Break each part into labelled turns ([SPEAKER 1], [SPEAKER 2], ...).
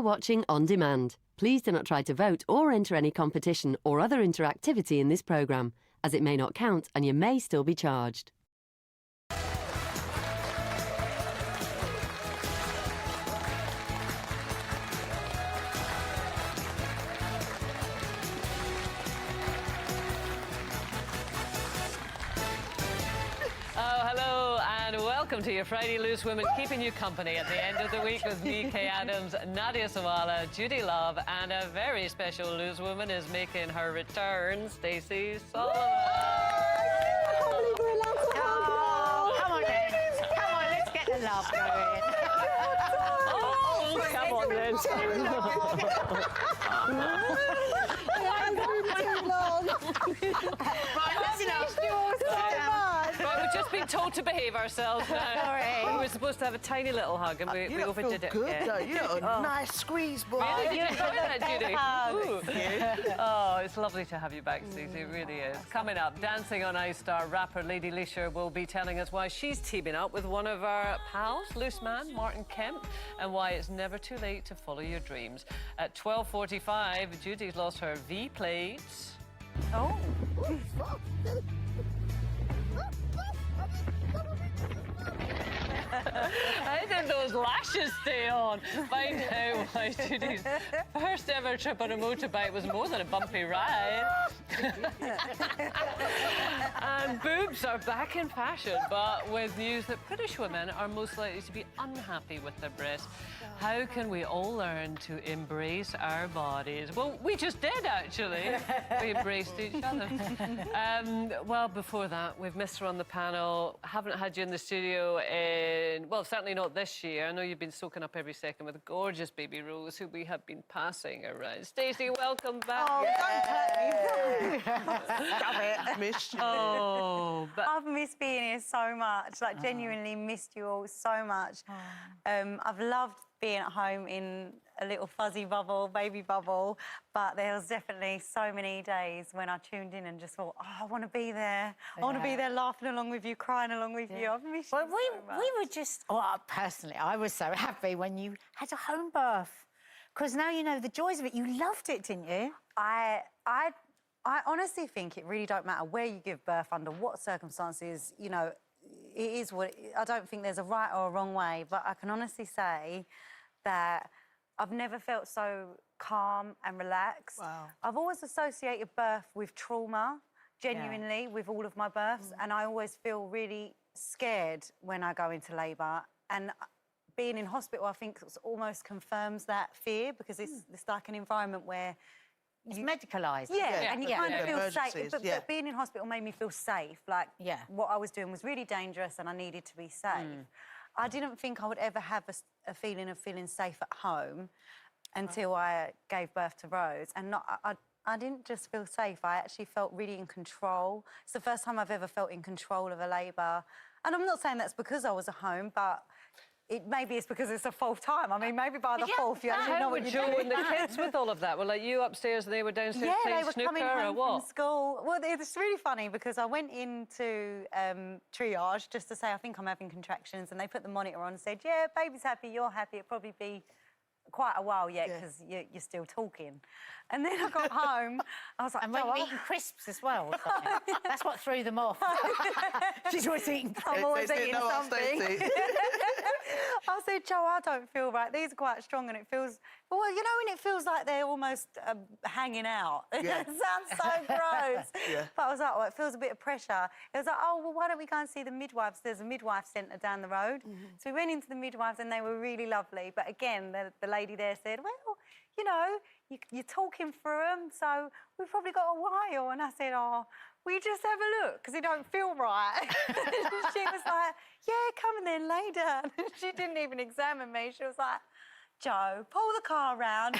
[SPEAKER 1] Watching on demand. Please do not try to vote or enter any competition or other interactivity in this programme, as it may not count and you may still be charged.
[SPEAKER 2] Welcome to your Friday Loose Women, keeping you company at the end of the week with me, Kay Adams, Nadia Sawala, Judy Love, and a very special loose woman is making her return, Stacey Solomon.
[SPEAKER 3] Come on, then. Come on, let's get the love going.
[SPEAKER 2] Oh, come on, then. Right, we've just been told to behave ourselves now.
[SPEAKER 3] Sorry.
[SPEAKER 2] We were supposed to have a tiny little hug and we overdid it.
[SPEAKER 4] Good,
[SPEAKER 2] Yeah.
[SPEAKER 4] you got a nice squeeze, boy.
[SPEAKER 2] Really? Did you enjoy that, Judy?
[SPEAKER 3] Hugs.
[SPEAKER 2] Oh, it's lovely to have you back, Stacey. It really is. Coming up, Dancing on Ice star rapper Lady Leshurr will be telling us why she's teaming up with one of our pals, loose man, Martin Kemp, and why it's never too late to follow your dreams. At 12:45, Judy's lost her V plates.
[SPEAKER 3] Oh.
[SPEAKER 2] How did those lashes stay on? Find out why Judy's first ever trip on a motorbike was more than a bumpy ride. And boobs are back in fashion, but with news that British women are most likely to be unhappy with their breasts. How can we all learn to embrace our bodies? Well, we just did, actually. We embraced each other. Well, before that, we've missed her on the panel. Haven't had you in the studio in, well, certainly not this year. I know you've been soaking up every second with gorgeous baby Rose, who we have been passing around. Stacey, welcome back.
[SPEAKER 3] Oh, don't let me.
[SPEAKER 4] Stop it. Missed you.
[SPEAKER 2] Oh, but
[SPEAKER 3] I've missed being here so much. Like, genuinely missed you all so much. I've loved being at home in a little fuzzy bubble, baby bubble, but there was definitely so many days when I tuned in and just thought, oh, I want to be there. I want to be there laughing along with you, crying along with you. I've missed you so much.
[SPEAKER 5] We were just, well, personally, I was so happy when you had a home birth. Because now you know the joys of it. You loved it, didn't you?
[SPEAKER 3] I honestly think it really don't matter where you give birth, under what circumstances, you know, it is what... I don't think there's a right or a wrong way, but I can honestly say that I've never felt so calm and relaxed.
[SPEAKER 4] Wow.
[SPEAKER 3] I've always associated birth with trauma, genuinely, with all of my births, and I always feel really scared when I go into labour. And being in hospital, I think, almost confirms that fear, because it's like an environment where...
[SPEAKER 5] It's medicalised.
[SPEAKER 3] Yeah, and you kind of feel safe.
[SPEAKER 4] Emergencies,
[SPEAKER 3] But being in hospital made me feel safe. Like, what I was doing was really dangerous and I needed to be safe. I didn't think I would ever have a feeling of feeling safe at home until I gave birth to Rose. And I didn't just feel safe, I actually felt really in control. It's the first time I've ever felt in control of a labour. And I'm not saying that's because I was at home, but... maybe it's because it's the fourth time. I mean, maybe by the fourth, you actually know what you're doing.
[SPEAKER 2] Joe and the kids with all of that? Were like you upstairs and they were downstairs
[SPEAKER 3] yeah,
[SPEAKER 2] playing
[SPEAKER 3] they were
[SPEAKER 2] snooker
[SPEAKER 3] coming home
[SPEAKER 2] or what?
[SPEAKER 3] from school. Well, it's really funny because I went into triage just to say I think I'm having contractions, and they put the monitor on and said, yeah, baby's happy, you're happy. It'll probably be quite a while yet because you're still talking. And then I got home, I was like,
[SPEAKER 5] And when you eating crisps as well or something. That's what threw them off. She's always eating crisps.
[SPEAKER 3] I'm always eating something. I said, Joe, I don't feel right. These are quite strong and it feels... Well, you know when it feels like they're almost hanging out?
[SPEAKER 4] Yeah.
[SPEAKER 3] It sounds so gross.
[SPEAKER 4] Yeah.
[SPEAKER 3] But I was like, oh, it feels a bit of pressure. It was like, oh, well, why don't we go and see the midwives? There's a midwife centre down the road. So we went into the midwives and they were really lovely. But again, the lady there said, well, you know, you're talking through them, so we've probably got a while. And I said, oh, will you just have a look? Because it don't feel right. She was like, yeah, come and then lay down. She didn't even examine me. She was like, Joe, pull the car round.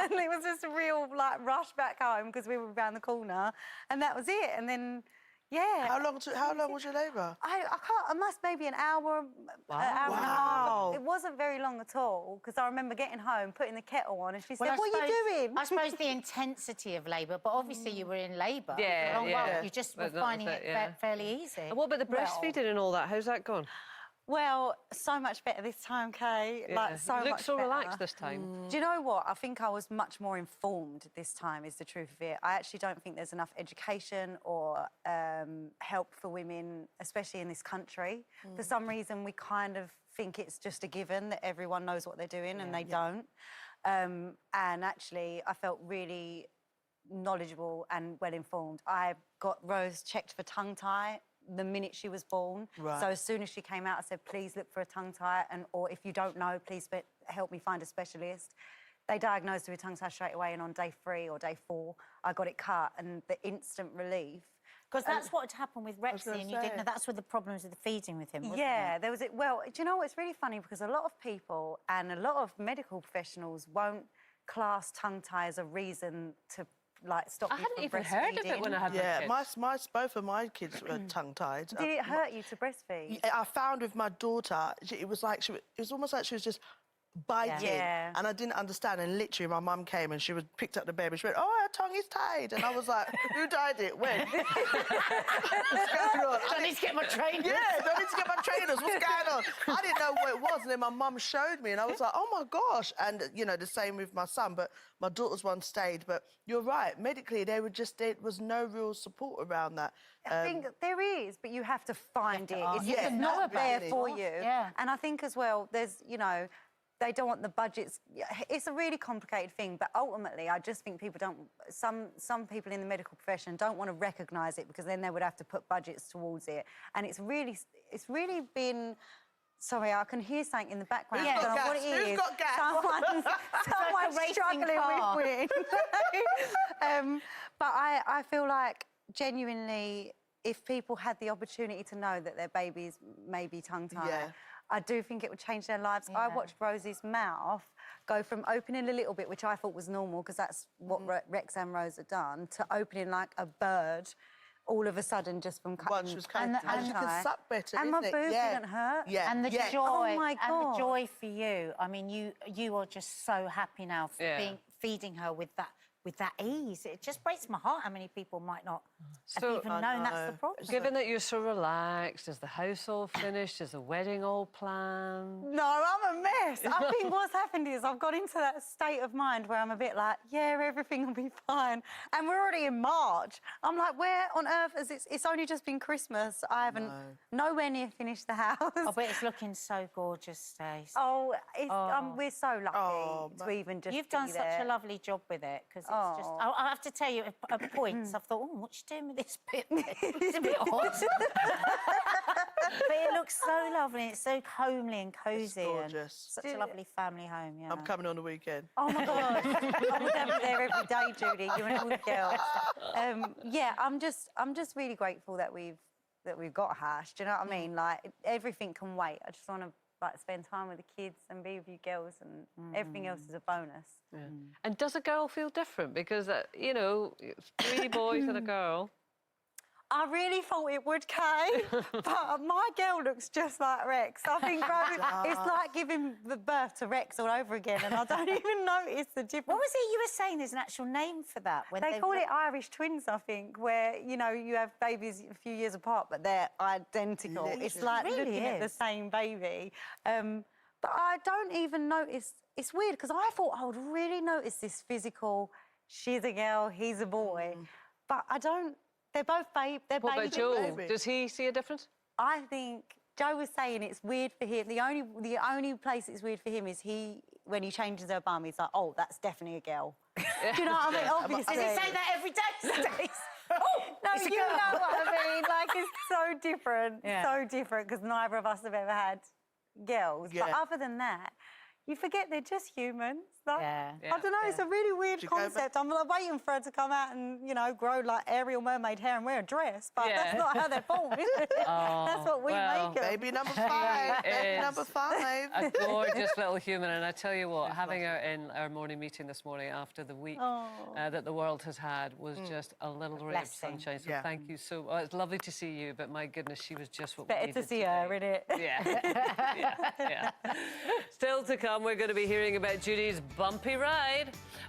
[SPEAKER 3] And it was just a real, like, rush back home because we were round the corner. And that was it. And then, yeah.
[SPEAKER 4] How long was your labour?
[SPEAKER 3] I can't, I must maybe an hour, an hour and a half. It wasn't very long at all, because I remember getting home, putting the kettle on, and she said, what are you doing?
[SPEAKER 5] I suppose the intensity of labour, but obviously you were in labour.
[SPEAKER 2] Yeah,
[SPEAKER 5] you just were finding it fairly easy.
[SPEAKER 2] And what about the breastfeeding and all that? How's that gone?
[SPEAKER 3] Well, so much better this time, Kay. Like, so
[SPEAKER 2] you look
[SPEAKER 3] much
[SPEAKER 2] so
[SPEAKER 3] better.
[SPEAKER 2] relaxed this time.
[SPEAKER 3] Do you know what? I think I was much more informed this time, is the truth of it. I actually don't think there's enough education or help for women, especially in this country. For some reason, we kind of think it's just a given that everyone knows what they're doing, and they don't. And actually, I felt really knowledgeable and well-informed. I got Rose checked for tongue tie the minute she was born.
[SPEAKER 4] Right.
[SPEAKER 3] So as soon as she came out, I said, please look for a tongue tie, or if you don't know, please help me find a specialist. They diagnosed her with tongue tie straight away, and on day 3 or day 4, I got it cut, and the instant relief.
[SPEAKER 5] Because that's what had happened with Rexy,
[SPEAKER 4] gonna
[SPEAKER 5] and you didn't
[SPEAKER 4] say.
[SPEAKER 5] know that's where the problems with the feeding with him, wasn't
[SPEAKER 3] Yeah,
[SPEAKER 5] it?
[SPEAKER 3] there was it. Well, do you know what's really funny? Because a lot of people and a lot of medical professionals won't class tongue tie as a reason to like stop
[SPEAKER 2] I
[SPEAKER 3] you
[SPEAKER 2] hadn't
[SPEAKER 3] from
[SPEAKER 2] even heard of it
[SPEAKER 3] breastfeeding.
[SPEAKER 2] when I had
[SPEAKER 4] Yeah,
[SPEAKER 2] my kids.
[SPEAKER 4] both of my kids were tongue-tied.
[SPEAKER 3] Did it hurt you to breastfeed?
[SPEAKER 4] I found with my daughter, it was almost like she was just biting,
[SPEAKER 3] Yeah.
[SPEAKER 4] and I didn't understand. And literally, my mum came and she picked up the baby. She went, "Oh, her tongue is tied," and I was like, "Who tied it? When? What's going on?"
[SPEAKER 5] I need to get my trainers.
[SPEAKER 4] Yeah, I need to get my trainers. What's going on? I didn't know what it was, and then my mum showed me, and I was like, "Oh my gosh!" And you know, the same with my son, but my daughter's one stayed. But you're right, medically, there was no real support around that.
[SPEAKER 3] I think there is, but you have to find it.
[SPEAKER 5] ask.
[SPEAKER 3] It's
[SPEAKER 4] Yeah,
[SPEAKER 3] just not there
[SPEAKER 4] absolutely.
[SPEAKER 3] for you.
[SPEAKER 5] Yeah.
[SPEAKER 3] And I think as well, there's, you know, they don't want the budgets. It's a really complicated thing, but ultimately, I just think people don't. Some people in the medical profession don't want to recognise it, because then they would have to put budgets towards it. And it's really been. Sorry, I can hear something in the background.
[SPEAKER 4] Who's
[SPEAKER 3] I don't
[SPEAKER 4] got
[SPEAKER 3] know what
[SPEAKER 4] gas?
[SPEAKER 3] it is.
[SPEAKER 4] Who's got gas?
[SPEAKER 3] Someone's
[SPEAKER 5] racing
[SPEAKER 3] struggling
[SPEAKER 5] car.
[SPEAKER 3] with wind. But I feel like genuinely, if people had the opportunity to know that their babies may be tongue-tied,
[SPEAKER 4] Yeah.
[SPEAKER 3] I do think it would change their lives. I watched Rosie's mouth go from opening a little bit, which I thought was normal, because that's what Rex and Rose had done, to opening like a bird all of a sudden just from cutting.
[SPEAKER 4] Once she was cutting,
[SPEAKER 3] and
[SPEAKER 4] she can suck better,
[SPEAKER 3] and my
[SPEAKER 4] isn't it?
[SPEAKER 3] boob
[SPEAKER 4] Yeah.
[SPEAKER 3] didn't hurt.
[SPEAKER 4] Yeah.
[SPEAKER 5] And the
[SPEAKER 4] yeah.
[SPEAKER 5] joy,
[SPEAKER 3] Oh, my
[SPEAKER 5] and the
[SPEAKER 3] God.
[SPEAKER 5] joy for you. I mean, you are just so happy now for
[SPEAKER 2] Yeah.
[SPEAKER 5] feeding her with that ease. It just breaks my heart how many people might not
[SPEAKER 2] So-
[SPEAKER 5] have even
[SPEAKER 4] I
[SPEAKER 5] known that's
[SPEAKER 4] know.
[SPEAKER 5] the problem.
[SPEAKER 2] Given that you're so relaxed, is the house all finished? Is the wedding all planned?
[SPEAKER 3] No, I'm a mess. I think what's happened is I've got into that state of mind where I'm a bit like, yeah, everything will be fine. And we're already in March. I'm like, where on earth is it? It's only just been Christmas. I haven't nowhere near finished the house.
[SPEAKER 5] Oh, but it's looking so gorgeous, Stace.
[SPEAKER 3] Oh, we're so lucky
[SPEAKER 4] Oh,
[SPEAKER 3] to even just
[SPEAKER 5] You've done
[SPEAKER 3] be
[SPEAKER 5] such
[SPEAKER 3] there.
[SPEAKER 5] a lovely job with it, because it's just.
[SPEAKER 3] Oh.
[SPEAKER 5] I have to tell you, at points, I've thought, oh, what's she doing with this bit? It's a bit odd. But it looks so lovely. It's so homely and cosy. And
[SPEAKER 4] gorgeous.
[SPEAKER 5] such a lovely family home, yeah.
[SPEAKER 4] I'm coming on the weekend.
[SPEAKER 3] Oh my God! I would have there every day, Judy. You and all the girls. Yeah, I'm just really grateful that we've got Hash. Do you know what I mean? Like everything can wait. I just want to like spend time with the kids and be with you girls, and everything else is a bonus.
[SPEAKER 2] Yeah. And does a girl feel different? Because, you know, 3 boys and a girl.
[SPEAKER 3] I really thought it would, Kay, but my girl looks just like Rex. I think it's like giving the birth to Rex all over again, and I don't even notice the difference.
[SPEAKER 5] What was it you were saying? There's an actual name for that. When
[SPEAKER 3] They call it Irish twins, I think, where, you know, you have babies a few years apart, but they're identical. It's like
[SPEAKER 5] really
[SPEAKER 3] looking at the
[SPEAKER 5] is.
[SPEAKER 3] same baby. But I don't even notice. It's weird, because I thought I would really notice this physical, she's a girl, he's a boy. But I don't. They're both they're
[SPEAKER 2] What about
[SPEAKER 3] babies.
[SPEAKER 2] Joe? Does he see a difference?
[SPEAKER 3] I think Joe was saying it's weird for him. The only place it's weird for him is when he changes her bum, he's like, oh, that's definitely a girl. Do you know what I mean? Obviously.
[SPEAKER 5] Does he say that every day, Stace?
[SPEAKER 3] No, you know what I mean. Like, it's so different.
[SPEAKER 5] Yeah.
[SPEAKER 3] So different, because neither of us have ever had girls. But
[SPEAKER 4] Yeah.
[SPEAKER 3] other than that, you forget they're just humans. Like,
[SPEAKER 5] Yeah.
[SPEAKER 3] I don't know, it's a really weird
[SPEAKER 4] you go back?
[SPEAKER 3] concept. I'm like waiting for her to come out and, you know, grow like Ariel Mermaid hair and wear a dress. But
[SPEAKER 2] Yeah.
[SPEAKER 3] that's not how they're formed, is it? That's what we
[SPEAKER 2] well,
[SPEAKER 3] make them.
[SPEAKER 4] Baby number 5. Baby
[SPEAKER 2] is.
[SPEAKER 4] number 5.
[SPEAKER 2] A gorgeous little human, and I tell you what, having her in our morning meeting this morning after the week that the world has had was just a little ray of
[SPEAKER 5] Blessing.
[SPEAKER 2] sunshine. So
[SPEAKER 4] Yeah.
[SPEAKER 2] thank you so much. It's lovely to see you, but my goodness, she was just what we
[SPEAKER 3] Better
[SPEAKER 2] needed
[SPEAKER 3] to see
[SPEAKER 2] today.
[SPEAKER 3] her, innit?
[SPEAKER 2] Yeah. yeah. Still to come, we're going to be hearing about Judy's bumpy ride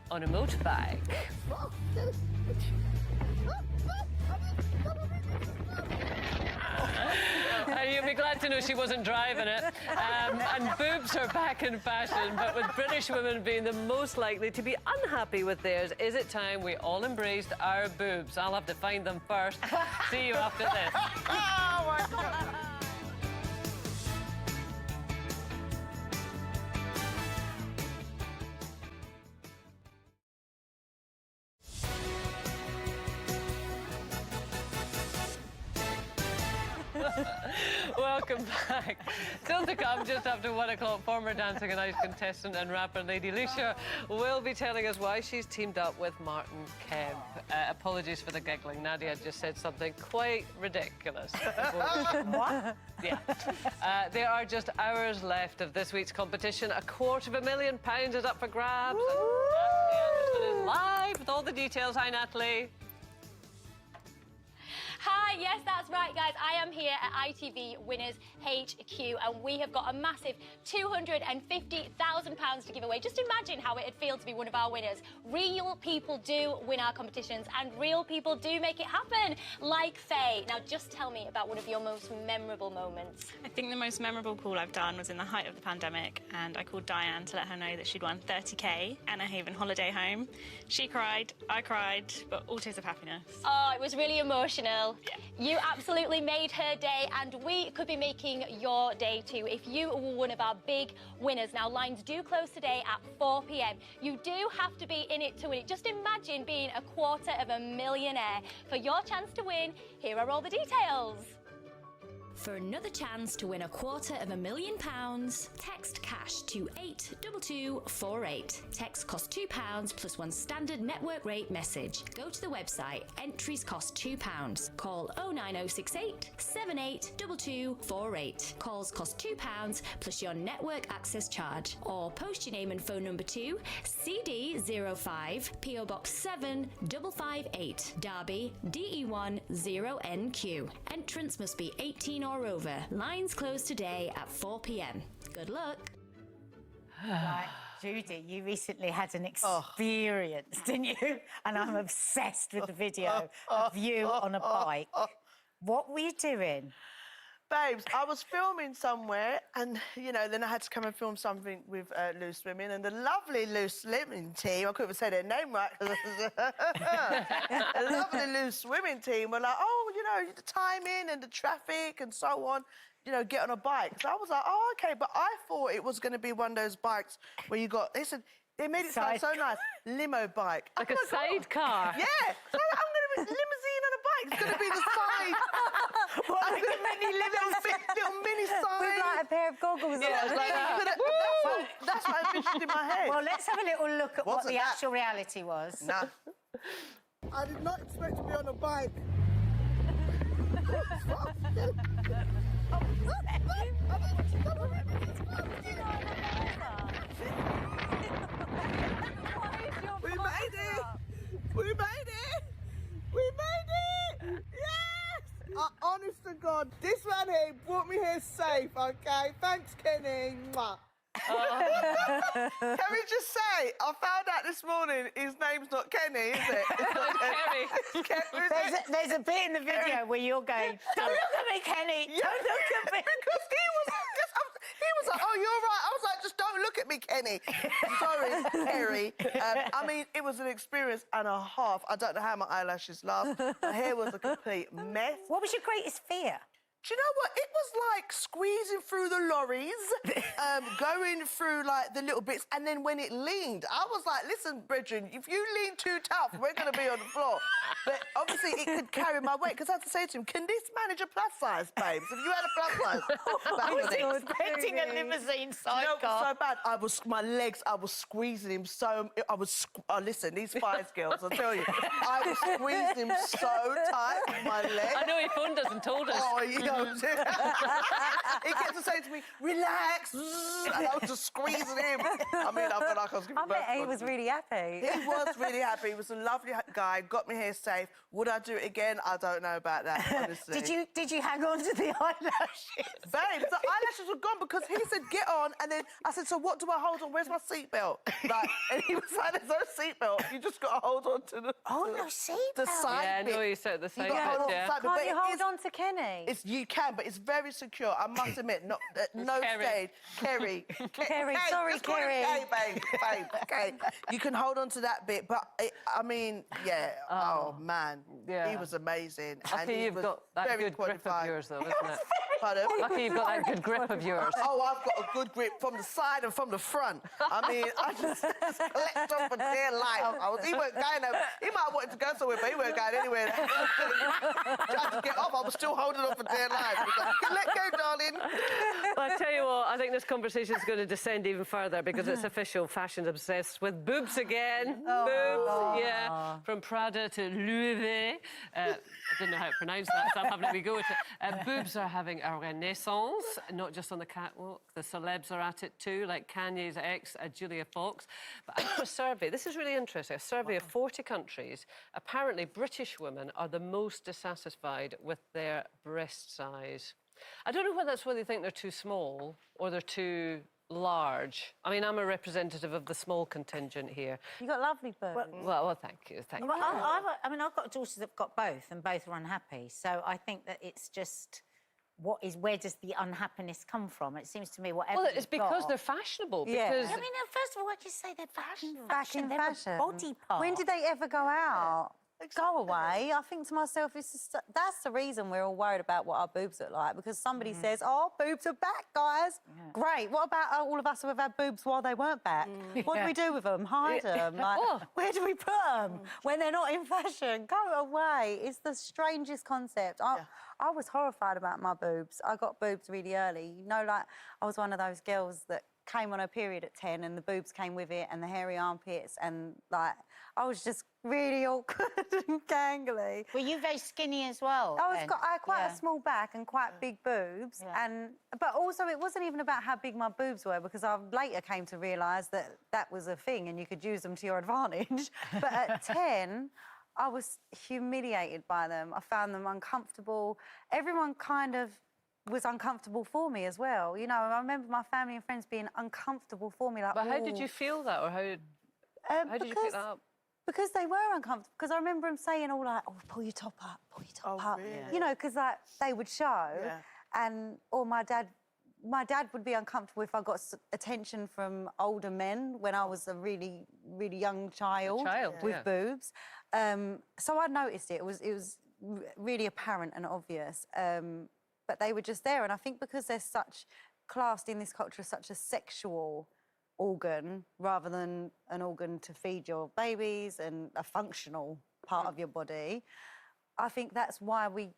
[SPEAKER 2] on a motorbike. And you'll be glad glad to know she wasn't driving it. And boobs are back in fashion, but with British women being the most likely to be unhappy with theirs, is it time we all embraced our boobs? I'll have to find them first. See you after this.
[SPEAKER 4] Oh, my God.
[SPEAKER 2] Welcome back. Still to come, just after 1 o'clock, former Dancing on Ice contestant and rapper Lady Leshurr will be telling us why she's teamed up with Martin Kemp. Apologies for the giggling. Nadia just said something quite ridiculous.
[SPEAKER 5] What?
[SPEAKER 2] Yeah. There are just hours left of this week's competition. £250,000 is up for grabs. And Natalie Anderson is live with all the details. Hi, Natalie.
[SPEAKER 6] Hi, yes, that's right, guys. I am here at ITV Winners HQ, and we have got a massive £250,000 to give away. Just imagine how it'd feel to be one of our winners. Real people do win our competitions, and real people do make it happen, like Faye. Now, just tell me about one of your most memorable moments.
[SPEAKER 7] I think the most memorable call I've done was in the height of the pandemic, and I called Diane to let her know that she'd won 30k and a Haven holiday home. She cried, I cried, but all tears of happiness.
[SPEAKER 6] Oh, it was really emotional. Yeah. You absolutely made her day, and we could be making your day too if you were one of our big winners. Now, lines do close today at 4 p.m. You do have to be in it to win it. Just imagine being £250,000. For your chance to win, here are all the details.
[SPEAKER 8] For another chance to win £250,000, text cash to 82248. Text costs £2 plus one standard network rate message. Go to the website. Entries cost £2. Call 09068 782248. Calls cost £2 plus your network access charge. Or post your name and phone number to CD05 PO Box 7558 Derby DE1 0NQ. Entrance must be 18 or over. Lines close today at 4 p.m. Good luck.
[SPEAKER 5] Right, Judy, you recently had an experience, didn't you? And I'm obsessed with the video of you on a bike. What were you doing?
[SPEAKER 4] Babes, I was filming somewhere, and, you know, then I had to come and film something with Loose Women, and the lovely Loose Women team, I couldn't even say their name right, the lovely Loose Women team were like, oh, you know, the timing and the traffic and so on, you know, get on a bike. So I was like, oh, OK, but I thought it was going to be one of those bikes where you got, they said, they made it sound so nice, limo bike.
[SPEAKER 2] Like a sidecar.
[SPEAKER 4] Yeah, so I'm going to be limousine on a bike. It's going to be the side.
[SPEAKER 5] What, like a mini limousine?
[SPEAKER 4] Little mini side.
[SPEAKER 3] With like a pair of goggles
[SPEAKER 2] Yeah,
[SPEAKER 3] on.
[SPEAKER 2] like that.
[SPEAKER 4] That's what I envisioned in my head.
[SPEAKER 5] Well, let's have a little look at what
[SPEAKER 4] Wasn't
[SPEAKER 5] the
[SPEAKER 4] that?
[SPEAKER 5] actual reality was.
[SPEAKER 4] Nah. I did not expect to be on a bike. We made it! We made it! We made it! Yes! Honest to God, this man here brought me here safe, OK? Thanks, Kenny. Mwah. Can we just say, I found out this morning his name's not Kenny, is it? It's not
[SPEAKER 2] Kerry.
[SPEAKER 5] There's a bit in the video where you're going, don't look at me, Kenny!
[SPEAKER 4] Yeah,
[SPEAKER 5] Don't look at me!
[SPEAKER 4] Because he was like, oh, you're right. I was like, just don't look at me, Kenny. Sorry, Kerry. I mean, it was an experience and a half. I don't know how my eyelashes last. My hair was a complete mess.
[SPEAKER 5] What was your greatest fear?
[SPEAKER 4] Do you know what? It was like squeezing through the lorries, going through like the little bits, and then when it leaned, I was like, listen, brethren, if you lean too tough, we're going to be on the floor. But obviously it could carry my weight, because I had to say to him, can this manage a plus size, babes? If you had a plus size.
[SPEAKER 5] I was expecting a limousine sidecar.
[SPEAKER 4] No, so bad. My legs, I was squeezing him so... listen, these Spice Girls, I'll tell you. I was squeezing him so tight with my legs.
[SPEAKER 2] I know he phoned us and told us.
[SPEAKER 4] Oh, you know. He kept saying to me, relax, and I was just squeezing him. I mean, I felt like I was giving
[SPEAKER 3] I bet he was really happy.
[SPEAKER 4] He was really happy. He was a lovely guy, got me here safe. Would I do it again? I don't know about that, honestly.
[SPEAKER 5] Did you hang on to the eyelashes?
[SPEAKER 4] Babe, the eyelashes were gone because he said, get on, and then I said, so what do I hold on? Where's my seatbelt? Like, and he was like, there's no seatbelt. You just got to hold on to the...
[SPEAKER 5] Oh, no seatbelt.
[SPEAKER 4] The side
[SPEAKER 2] Yeah,
[SPEAKER 4] bit.
[SPEAKER 2] no, you said the side
[SPEAKER 4] You got to hold
[SPEAKER 2] bit,
[SPEAKER 4] on to
[SPEAKER 2] yeah.
[SPEAKER 4] the side bit.
[SPEAKER 3] Can't
[SPEAKER 4] But
[SPEAKER 3] you hold on to Kenny?
[SPEAKER 4] you can, but it's very secure. I must admit, no stage. Kerry.
[SPEAKER 3] Kerry, sorry,
[SPEAKER 4] just call it
[SPEAKER 3] Kerry.
[SPEAKER 4] babe. Okay. You can hold on to that bit, but I mean, yeah. Oh man, he was amazing.
[SPEAKER 2] Lucky you've got that
[SPEAKER 4] very
[SPEAKER 2] good grip of yours, though, isn't it?
[SPEAKER 4] Pardon?
[SPEAKER 2] Lucky you've got that good grip of yours.
[SPEAKER 4] Oh, I've got a good grip from the side and from the front. I mean, I just collect on for dear life. He weren't going over. He might have wanted to go somewhere, but he weren't going anywhere. Tried to get off. I was still holding on for dear life. Like, you can let go, darling.
[SPEAKER 2] Well, I tell you what, I think this conversation is going to descend even further because it's official. Fashion's obsessed with boobs again. Boobs, yeah. From Prada to Louis. I didn't know how to pronounce that, so I'm having a go at it. Boobs are having a renaissance, not just on the catwalk. The celebs are at it too, like Kanye's ex, Julia Fox. But after a survey, this is really interesting, a survey of 40 countries, apparently British women are the most dissatisfied with their breast size. I don't know whether that's whether they think they're too small or they're too large. I mean, I'm a representative of the small contingent here.
[SPEAKER 3] You got lovely boobs.
[SPEAKER 2] Well, thank you, thank you.
[SPEAKER 5] Well, I mean, I've got daughters that've got both, and both are unhappy. So I think that it's just where does the unhappiness come from? It seems to me whatever.
[SPEAKER 2] Well, it's because they're fashionable.
[SPEAKER 3] Yeah.
[SPEAKER 2] Because
[SPEAKER 5] I mean, first of all, I'd just say they're fashion.
[SPEAKER 3] Back in
[SPEAKER 5] They're
[SPEAKER 3] fashion.
[SPEAKER 5] a body part.
[SPEAKER 3] When did they ever go out? Go away. I think to myself, that's the reason we're all worried about what our boobs look like, because somebody says, oh, boobs are back, guys. Yeah. Great. What about all of us who have had boobs while they weren't back? What do we do with them? Hide them? Like, where do we put them when they're not in fashion? Go away. It's the strangest concept. I was horrified about my boobs. I got boobs really early. You know, like, I was one of those girls that came on her period at 10 and the boobs came with it and the hairy armpits and, like, I was just really awkward and gangly.
[SPEAKER 5] Were you very skinny as well?
[SPEAKER 3] I had quite a small back and quite big boobs, but also it wasn't even about how big my boobs were, because I later came to realise that that was a thing and you could use them to your advantage. But at 10, I was humiliated by them. I found them uncomfortable. Everyone kind of was uncomfortable for me as well. You know, I remember my family and friends being uncomfortable for me. Like,
[SPEAKER 2] but how did you feel that, or how did you pick that up?
[SPEAKER 3] Because they were uncomfortable. Because I remember them saying all like, "Oh, pull your top up, pull your top up."
[SPEAKER 4] Really?
[SPEAKER 3] You know, because like they would show, or my dad would be uncomfortable if I got attention from older men when I was a really, really young child with boobs. So I noticed it. It was really apparent and obvious. But they were just there, and I think because they're classed in this culture as such a sexual organ rather than an organ to feed your babies and a functional part of your body, I think that's why we're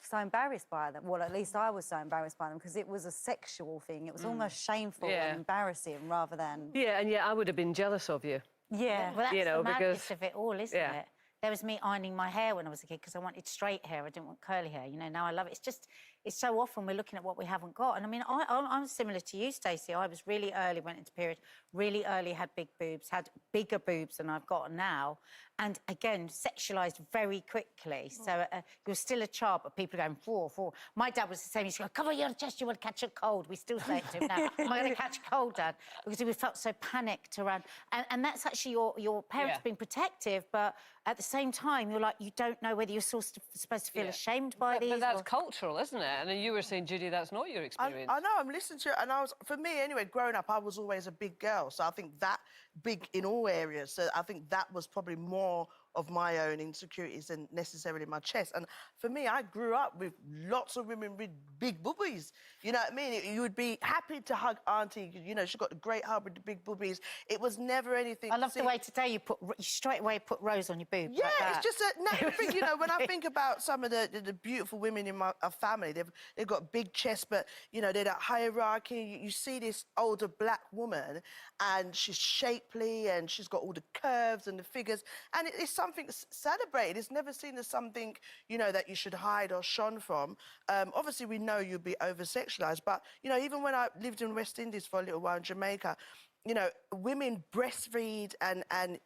[SPEAKER 3] so embarrassed by them. Well, at least I was so embarrassed by them, because it was a sexual thing. It was almost shameful and embarrassing rather than...
[SPEAKER 2] Yeah, and I would have been jealous of you.
[SPEAKER 3] Yeah.
[SPEAKER 5] Well, that's the madness of it all, isn't it? There was me ironing my hair when I was a kid because I wanted straight hair. I didn't want curly hair. You know, now I love it. It's just, it's so often we're looking at what we haven't got. And I mean, I'm similar to you, Stacey. I was really early, went into period, really early, had big boobs, had bigger boobs than I've got now. And again, sexualised very quickly. So you're still a child, but people are going, four. My dad was the same. He's going, cover your chest, you will catch a cold. We still say it to him now. Am I going to catch a cold, Dad? Because we felt so panicked around. And that's actually your parents being protective, but at the same time, you're like, you don't know whether you're supposed to feel ashamed by these.
[SPEAKER 2] But that's cultural, isn't it? And you were saying, Judy, that's not your experience.
[SPEAKER 4] I know, I'm listening to it, and for me anyway, growing up, I was always a big girl, so I think that big in all areas, so I think that was probably more of my own insecurities than necessarily my chest. And for me, I grew up with lots of women with big boobies. You know what I mean? You would be happy to hug Auntie, you know, she got a great hug with the big boobies. It was never anything...
[SPEAKER 5] I love the way today you straight away put rose on your boobs.
[SPEAKER 4] Yeah,
[SPEAKER 5] like
[SPEAKER 4] it's just a natural thing. You know, when I think about some of the beautiful women in my family, they've got big chests, but, you know, they're that hierarchy. You see this older black woman, and she's shapely, and she's got all the curves and the figures, and it's something celebrated. It's never seen as something, you know, that you should hide or shun from. Obviously, we know you'll be over-sexualised, but, you know, even when I lived in West Indies for a little while in Jamaica, you know, women breastfeed and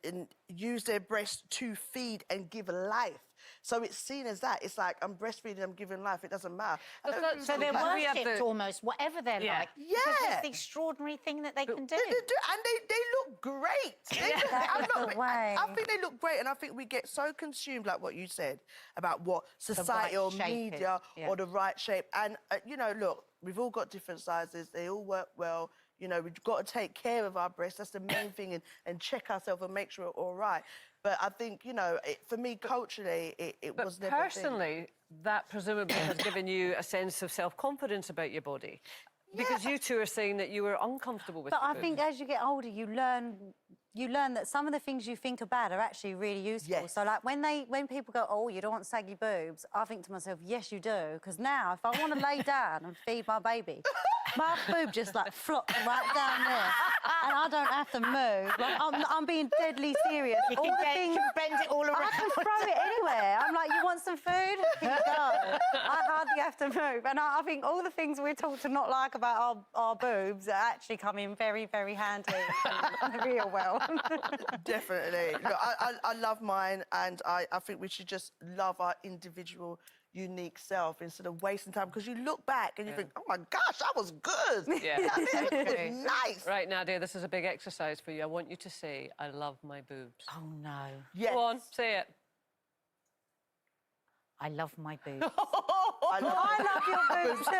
[SPEAKER 4] use their breast to feed and give life. So it's seen as that. It's like, I'm breastfeeding, I'm giving life, it doesn't matter.
[SPEAKER 5] So they're worshipped almost, whatever they're like.
[SPEAKER 4] Yeah.
[SPEAKER 5] Because it's the extraordinary thing that they can do.
[SPEAKER 4] And they look great. I think they look great, and I think we get so consumed, like what you said, about what society or media or the right shape. And, you know, look, we've all got different sizes. They all work well. You know, we've got to take care of our breasts. That's the main thing, and check ourselves and make sure we're all right. But I think, you know, for me, culturally, it was never...
[SPEAKER 2] But personally, that presumably has given you a sense of self-confidence about your body. Because you two are saying that you were uncomfortable with it.
[SPEAKER 3] But I think as you get older, you learn that some of the things you think are bad are actually really useful.
[SPEAKER 4] Yes.
[SPEAKER 3] So, like, when people go, oh, you don't want saggy boobs, I think to myself, yes, you do. Because now, if I want to lay down and feed my baby, my boob just, like, flops right down there. And I don't have to move. Like, I'm being deadly serious.
[SPEAKER 5] You can bend it all around.
[SPEAKER 3] I can throw it anywhere. I'm like, you want some food? Here you go. I hardly have to move. And I think all the things we're taught to not like about our boobs are actually come in very, very handy in the real world.
[SPEAKER 4] Definitely. Look, I love mine, and I think we should just love our individual, unique self instead of wasting time, because you look back and you think, oh, my gosh, that was good.
[SPEAKER 2] Yeah.
[SPEAKER 4] That was nice.
[SPEAKER 2] Right, Nadia, this is a big exercise for you. I want you to say, I love my boobs.
[SPEAKER 5] Oh, no.
[SPEAKER 4] Yes.
[SPEAKER 2] Go on, say it.
[SPEAKER 5] I love my boobs.
[SPEAKER 4] I love
[SPEAKER 3] your boobs too.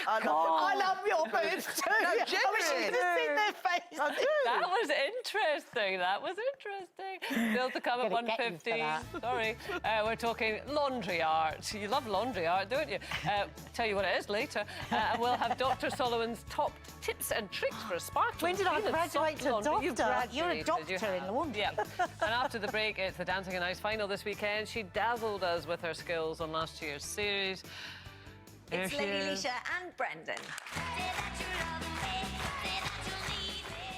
[SPEAKER 4] I love your boobs too. No,
[SPEAKER 5] I wish you could have seen their face.
[SPEAKER 4] I do.
[SPEAKER 2] That was interesting. That was interesting. Still to come at
[SPEAKER 5] Gonna get you for
[SPEAKER 2] 1:15. Sorry. We're talking laundry art. You love laundry art, don't you? Tell you what it is later. And we'll have Dr. Solomon's top tips and tricks for a sparkling.
[SPEAKER 3] When did I
[SPEAKER 2] clean and
[SPEAKER 3] graduate
[SPEAKER 2] soft
[SPEAKER 3] to
[SPEAKER 2] laundry. You've
[SPEAKER 3] doctor?
[SPEAKER 5] You're a
[SPEAKER 2] graduated,
[SPEAKER 5] doctor in laundry.
[SPEAKER 2] Yeah. And after the break, it's the Dancing on Ice final this weekend. She dazzled us with her skills on last year's series. There
[SPEAKER 9] It's
[SPEAKER 2] she
[SPEAKER 9] Lady
[SPEAKER 2] is.
[SPEAKER 9] Leshurr and Brendan.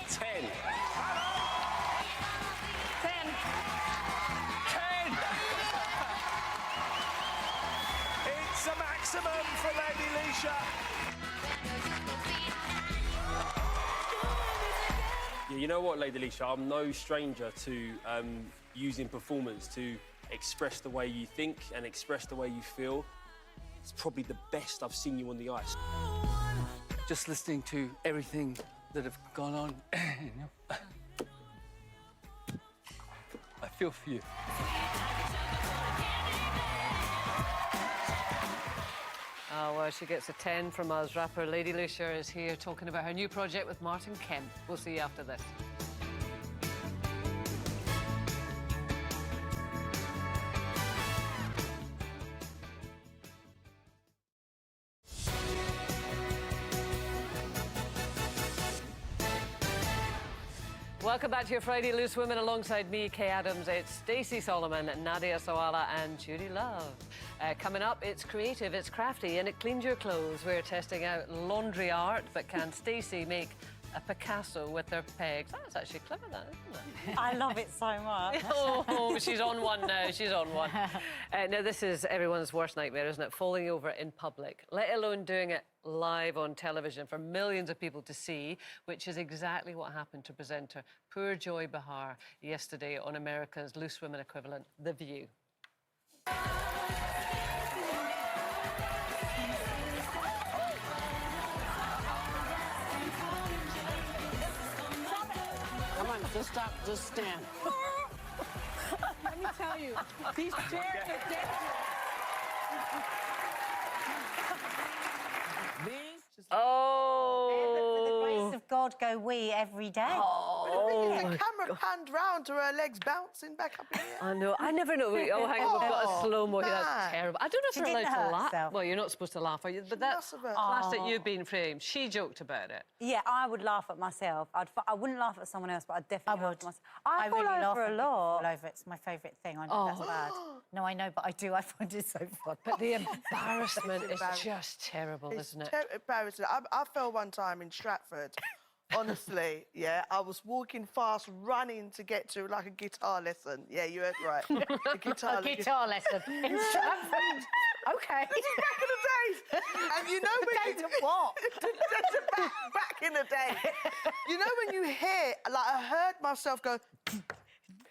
[SPEAKER 10] 10. 10. It's a maximum for Lady Leshurr. Yeah, you know what, Lady Leshurr? I'm no stranger to using performance to express the way you think and express the way you feel. It's probably the best I've seen you on the ice.
[SPEAKER 11] Just listening to everything that have gone on, I feel for you.
[SPEAKER 2] Oh, well, she gets a 10 from us. Rapper Lady Leshurr is here talking about her new project with Martin Kemp. We'll see you after this. Welcome back to your Friday Loose Women alongside me, Kay Adams. It's Stacey Solomon, Nadia Sawala and Judy Love. Coming up, it's creative, it's crafty, and it cleans your clothes. We're testing out laundry art, but can Stacey make a Picasso with her pegs? That's actually clever, that, isn't it?
[SPEAKER 3] I love it so much.
[SPEAKER 2] Oh, she's on one now. She's on one. Now, this is everyone's worst nightmare, isn't it? Falling over in public, let alone doing it live on television for millions of people to see, which is exactly what happened to presenter Poor Joy Behar yesterday on America's Loose Women equivalent, The View.
[SPEAKER 12] Come on, just stop, just stand. Let me tell you, these chairs are dangerous.
[SPEAKER 3] For the grace of God go we every day.
[SPEAKER 4] The camera panned round to her legs bouncing back up in the air.
[SPEAKER 2] I know. I never know. Oh, hang on. We've got a slow-mo here. That's terrible. I don't know if
[SPEAKER 3] She
[SPEAKER 2] you're
[SPEAKER 3] didn't
[SPEAKER 2] allowed to
[SPEAKER 3] hurt
[SPEAKER 2] laugh.
[SPEAKER 3] herself.
[SPEAKER 2] Well, you're not supposed to laugh, are you? But that's
[SPEAKER 4] must have hurt.
[SPEAKER 2] classic you've been framed. She joked about it.
[SPEAKER 3] Yeah, I would laugh at myself. I wouldn't laugh at someone else, but I'd definitely laugh at myself. I fall
[SPEAKER 5] really laugh
[SPEAKER 3] over
[SPEAKER 5] at
[SPEAKER 3] a
[SPEAKER 5] people
[SPEAKER 3] lot.
[SPEAKER 5] fall over. It's my favourite thing. I know that's bad. No, I know, but I do. I find it so fun.
[SPEAKER 2] But the embarrassment is just terrible, isn't it?
[SPEAKER 4] Embarrassing. I fell one time in Stratford. Honestly, yeah, I was walking fast, running to get to like a guitar lesson. Yeah, you heard right. A guitar
[SPEAKER 5] lesson in Stratford. Okay.
[SPEAKER 4] This is back in the day. teeth. And you know when you...
[SPEAKER 5] What?
[SPEAKER 4] back in the day. You know when you hear, like, I heard myself go...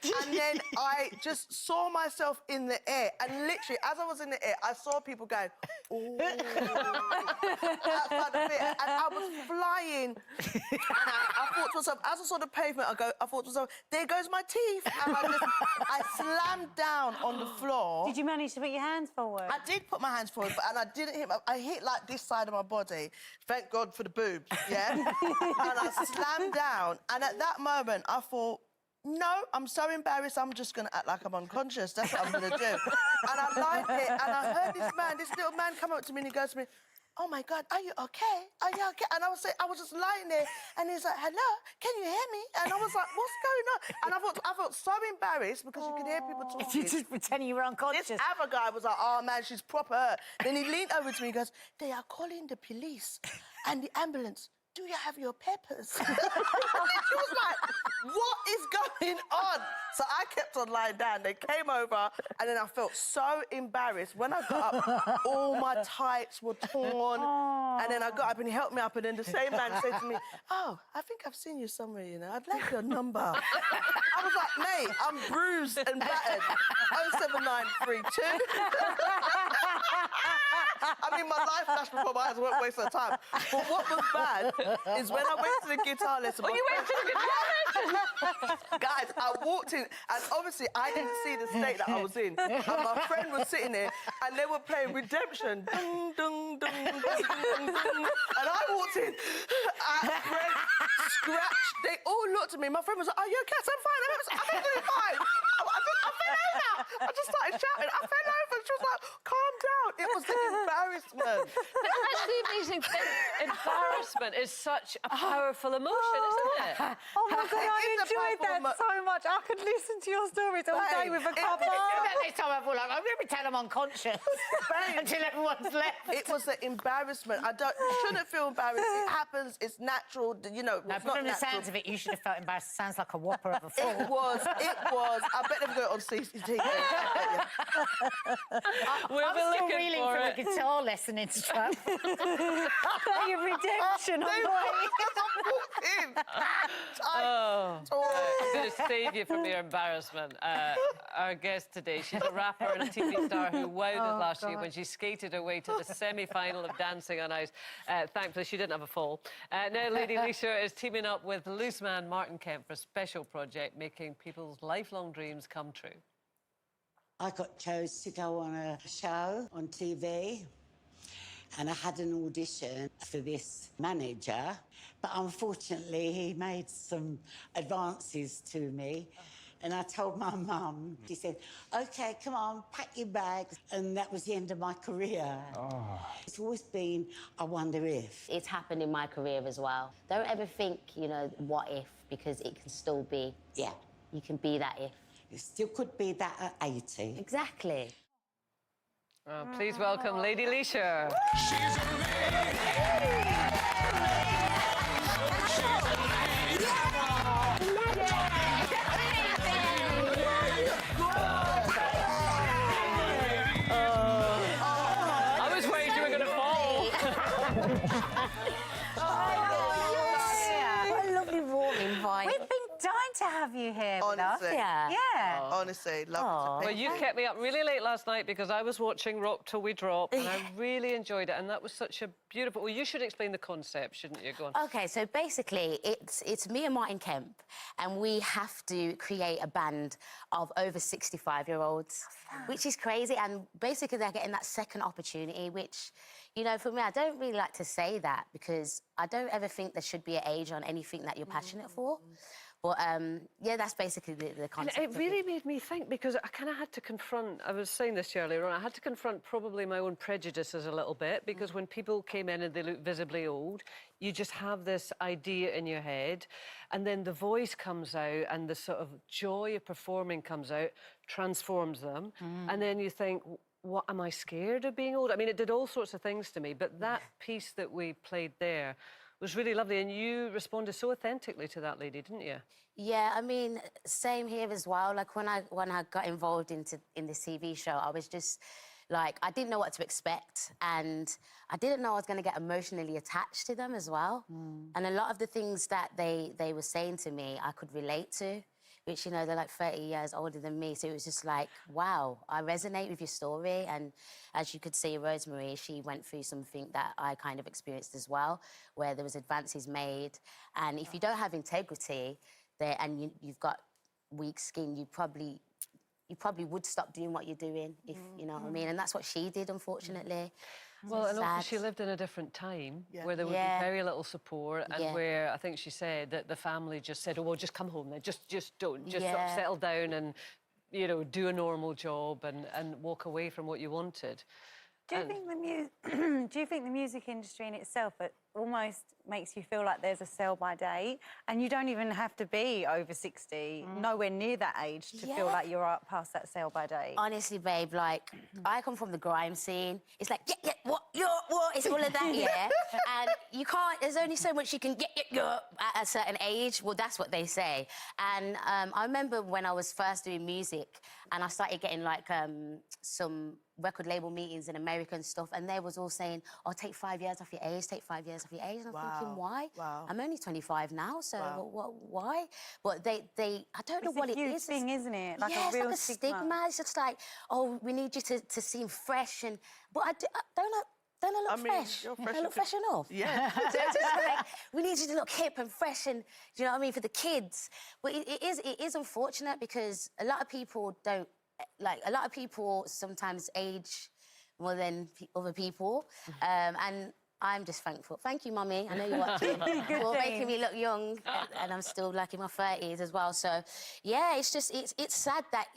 [SPEAKER 4] And then I just saw myself in the air. And literally, as I was in the air, I saw people going, oh, outside the theatre. And I was flying. And I thought to myself, as I saw the pavement, I thought to myself, there goes my teeth. And I slammed down on the floor.
[SPEAKER 3] Did you manage to put your hands forward?
[SPEAKER 4] I did put my hands forward, and I didn't hit I hit, like, this side of my body. Thank God for the boobs, yeah? And I slammed down. And at that moment, I thought, no, I'm so embarrassed, I'm just going to act like I'm unconscious. That's what I'm going to do. And I lied there, and I heard this little man come up to me, and he goes to me, oh, my God, are you OK? Are you OK? And I was just lying there, and he's like, hello, can you hear me? And I was like, what's going on? And I felt so embarrassed because you could hear people talking.
[SPEAKER 5] You just pretending you were unconscious.
[SPEAKER 4] This other guy was like, oh, man, she's proper hurt. Then he leaned over to me and goes, they are calling the police and the ambulance. Do you have your peppers? She was like, what is going on? So I kept on lying down. They came over, and then I felt so embarrassed. When I got up, all my tights were torn. And then I got up, and he helped me up, and then the same man said to me, oh, I think I've seen you somewhere, you know. I'd like your number. I was like, mate, I'm bruised and battered. 07932. I mean, my life flashed before my eyes. I won't waste my time. But what was bad is when I went to the guitar lesson...
[SPEAKER 2] Oh, you went to the guitar lesson?
[SPEAKER 4] Guys, I walked in, and obviously I didn't see the state that I was in. And my friend was sitting there, and they were playing Redemption. Dung, dung, dung, dung, dung, dung. And I walked in, friend scratched. They all looked at me. My friend was like, are you okay? I'm fine. I'm doing fine. I fell over. I just started shouting. I fell over. She was like, calm down. It was the embarrassment.
[SPEAKER 2] But that's the amazing thing. Embarrassment is such a powerful emotion, isn't it?
[SPEAKER 3] Oh, my God, I enjoyed that so much. I could listen to your stories all day with a cuppa.
[SPEAKER 5] This time I feel like, I'm going to pretend I'm unconscious until everyone's left.
[SPEAKER 4] It was the embarrassment. You shouldn't feel embarrassed. It happens. It's natural. You know,
[SPEAKER 5] no,
[SPEAKER 4] it's
[SPEAKER 5] but
[SPEAKER 4] not
[SPEAKER 5] from the
[SPEAKER 4] natural.
[SPEAKER 5] sounds of it, you should have felt embarrassed. It sounds like a whopper of a fall.
[SPEAKER 4] It was. I bet they've got it on CCTV.
[SPEAKER 2] We'll be looking
[SPEAKER 5] reeling
[SPEAKER 2] for
[SPEAKER 5] from
[SPEAKER 2] it.
[SPEAKER 5] a guitar lesson instructor.
[SPEAKER 3] Your redemption.
[SPEAKER 2] I'm going to save you from your embarrassment. Our guest today, she's a rapper and a TV star who wowed us last year when she skated her way to the semi-final of Dancing on Ice. Thankfully, she didn't have a fall. Now, Lady Leshurr is teaming up with loose man Martin Kemp for a special project making people's lifelong dreams come true.
[SPEAKER 9] I got chosen to go on a show on TV, and I had an audition for this manager, but unfortunately he made some advances to me, and I told my mum. She said, OK, come on, pack your bags, and that was the end of my career. It's always been, I wonder if.
[SPEAKER 13] It's happened in my career as well. Don't ever think, you know, what if, because it can still be.
[SPEAKER 9] Yeah.
[SPEAKER 13] You can be that if.
[SPEAKER 9] It still could be that at 80.
[SPEAKER 13] Exactly.
[SPEAKER 2] Oh, please welcome Lady Leshurr. I was worried you were going to fall.
[SPEAKER 3] What a lovely warm invite. We've been dying to have you here with us.
[SPEAKER 4] Honestly.
[SPEAKER 3] Yeah.
[SPEAKER 4] Honestly, love to
[SPEAKER 2] Well, you kept me up really late last night because I was watching Rock Till We Drop, and I really enjoyed it, and that was such a beautiful... Well, you should explain the concept, shouldn't you? Go on.
[SPEAKER 13] OK, so basically, it's me and Martin Kemp, and we have to create a band of over 65-year-olds, which is crazy, and basically they're getting that second opportunity, which, you know, for me, I don't really like to say that because I don't ever think there should be an age on anything that you're passionate for. But, yeah, that's basically the concept.
[SPEAKER 2] And it really made me think, because I kind of had to confront... I was saying this earlier on, I had to confront probably my own prejudices a little bit, because when people came in and they looked visibly old, you just have this idea in your head, and then the voice comes out and the sort of joy of performing comes out, transforms them, and then you think, what, am I scared of being old? I mean, it did all sorts of things to me, but that piece that we played there was really lovely, and you responded so authentically to that lady, didn't you?
[SPEAKER 13] Yeah, I mean, same here as well. Like, when I got involved in the TV show, I was just, like, I didn't know what to expect, and I didn't know I was going to get emotionally attached to them as well. And a lot of the things that they were saying to me, I could relate to, which, you know, they're like 30 years older than me, so it was just like, wow, I resonate with your story. And as you could see, Rosemary, she went through something that I kind of experienced as well, where there was advances made, and if you don't have integrity there and you've got weak skin, you probably would stop doing what you're doing, if you know what I mean. And that's what she did, unfortunately.
[SPEAKER 2] Well, and also
[SPEAKER 13] sad.
[SPEAKER 2] she lived in a different time where there would be very little support, and where I think she said that the family just said, "Oh, well, just come home then, just don't, just sort of settle down and, you know, do a normal job and walk away from what you wanted."
[SPEAKER 3] Do you think the music industry in itself almost makes you feel like there's a sell-by date, and you don't even have to be over 60, nowhere near that age, to feel like you're up past that sell-by date?
[SPEAKER 13] Honestly, babe, like, I come from the grime scene. It's like, what, it's all of that, and you can't, there's only so much you can at a certain age. Well, that's what they say. And I remember when I was first doing music, and I started getting, like, some record label meetings in America and stuff, and they was all saying, "Oh, take 5 years off your age, take 5 years off your age." And I'm thinking, why? I'm only 25 now, so why? But they I don't know what it is.
[SPEAKER 3] It's a huge thing, isn't it? Like
[SPEAKER 13] a real
[SPEAKER 3] like a
[SPEAKER 13] stigma. It's just like, oh, we need you to seem fresh, and but don't I look fresh?
[SPEAKER 4] You're fresh.
[SPEAKER 13] I look fresh enough.
[SPEAKER 4] Yeah.
[SPEAKER 13] So it's just like, we need you to look hip and fresh, and do you know what I mean, for the kids. But it is unfortunate, because a lot of people don't. Like, a lot of people sometimes age more than other people, and I'm just thankful. Thank you, Mummy. I know you're watching. For making me look young, and I'm still, like, in my 30s as well. So, yeah, it's just, it's sad that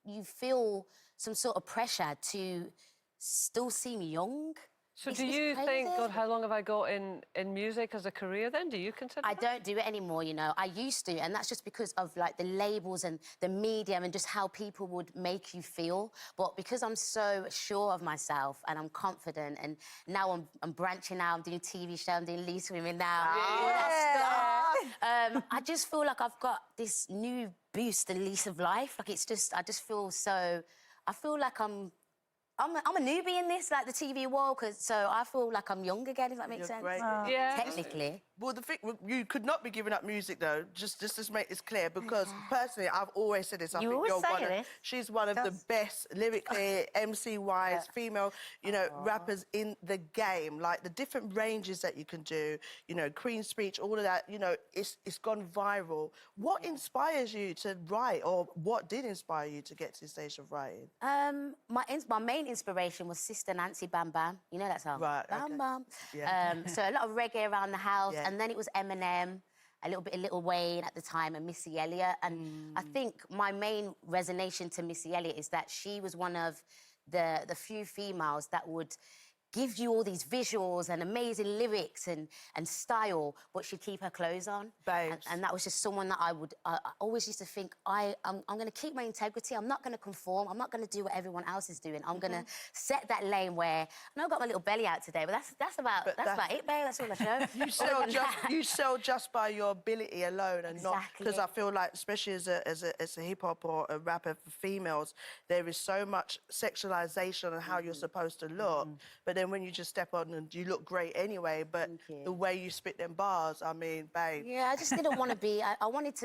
[SPEAKER 13] you feel some sort of pressure to still seem young.
[SPEAKER 2] So do you think, God, how long have I got in music as a career then? Do you consider
[SPEAKER 13] I don't do it anymore, you know. I used to, and that's just because of, like, the labels and the media and just how people would make you feel. But because I'm so sure of myself and I'm confident, and now I'm branching out, I'm doing TV show, I'm doing Lisa Women now. I just feel like I've got this new boost and lease of life. Like, it's just, I just feel so... I feel like I'm a newbie in this, like, the TV world, so I feel like I'm young again, if that makes sense.
[SPEAKER 4] Great.
[SPEAKER 13] Technically.
[SPEAKER 4] Well, the thing, you could not be giving up music, though, just to make this clear, because personally, I've always said this. I think she's one of the best, lyrically, MC-wise, female, you know, rappers in the game. Like, the different ranges that you can do, you know, Queen's Speech, all of that, you know, it's gone viral. What inspires you to write, or what did inspire you to get to the stage of writing?
[SPEAKER 13] My main inspiration was Sister Nancy Bam Bam. You know that song?
[SPEAKER 4] Right,
[SPEAKER 13] Bam Bam. So a lot of reggae around the house, and then it was Eminem, a little bit of Lil Wayne at the time, and Missy Elliott. And I think my main resonation to Missy Elliott is that she was one of the few females that would give you all these visuals and amazing lyrics and style, but she'd keep her clothes on. And that was just someone that I always used to think, I'm going to keep my integrity, I'm not going to conform, I'm not going to do what everyone else is doing. I'm going to set that lane where... I know I've got my little belly out today, but that's about it, babe. That's all I show.
[SPEAKER 4] You sell just by your ability alone, and not... Because I feel like, especially as a hip-hop or a rapper for females, there is so much sexualisation on how you're supposed to look, but then when you just step on and you look great anyway, but the way you spit them bars, I mean, babe.
[SPEAKER 13] Yeah, I just didn't want to be... I wanted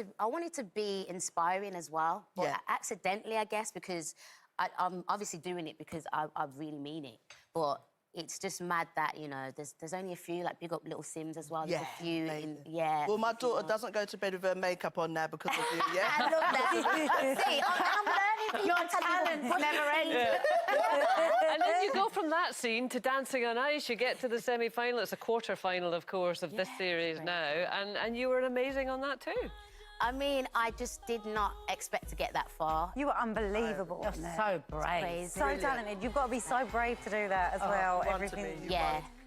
[SPEAKER 13] to be inspiring as well, but accidentally, I guess, because I'm obviously doing it because I really mean it. But it's just mad that, you know, there's only a few, like, big up Little Sims as well. There's a few, Well,
[SPEAKER 4] my daughter doesn't go to bed with her makeup on now because of you,
[SPEAKER 13] I love that. See, I'm learning. Your talent's never ending.
[SPEAKER 2] And then you go from that scene to Dancing on Ice, you get to the semi-final. It's a quarter-final, of course, of this series now, and you were amazing on that too.
[SPEAKER 13] I mean, I just did not expect to get that far.
[SPEAKER 3] You were unbelievable.
[SPEAKER 5] You're so brave.
[SPEAKER 3] So talented. You've got to be so brave to do that as well. Everything.